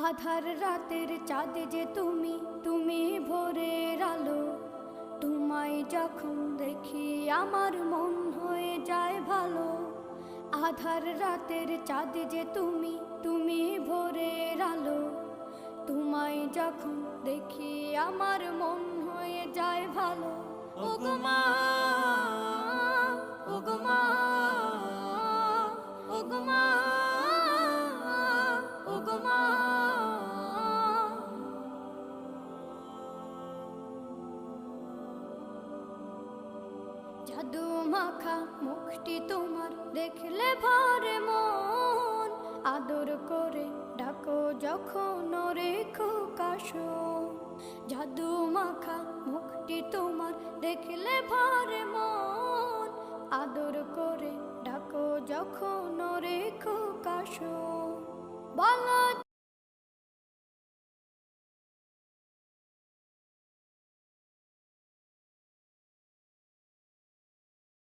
আধার রাতের চাঁদ যে তুমি, তুমি ভোরের আলো। তোমায় যখন দেখি আমার মন হয়ে যায় ভালো। আধার রাতের চাঁদ যে তুমি, তুমি ভোরের আলো। তোমায় যখন দেখি আমার মন হয়ে যায় ভালো। ওগো মা, ওগো মা, ওগো মা, ওগো মা। জাদু মাখা মুখটি তোমার দেখলে ভরে মন। আদর করে ডাকো যখন রেখো কাশন। জাদু মাখা মুখটি তোমার দেখলে ভরে মন। আদর করে ডাকো যখন রেখো কাশন। বলো